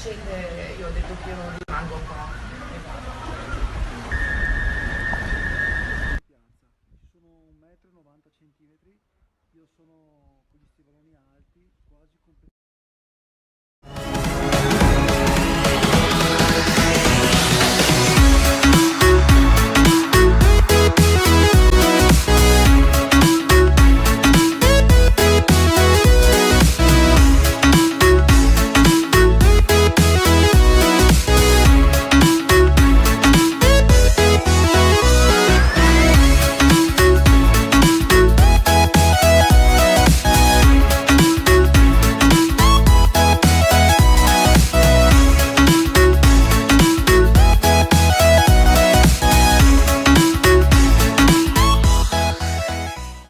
scende, io ho detto che io non rimango qua e vado. in piazza. Ci sono 1,90 m, io sono con gli stivaloni alti, quasi completamente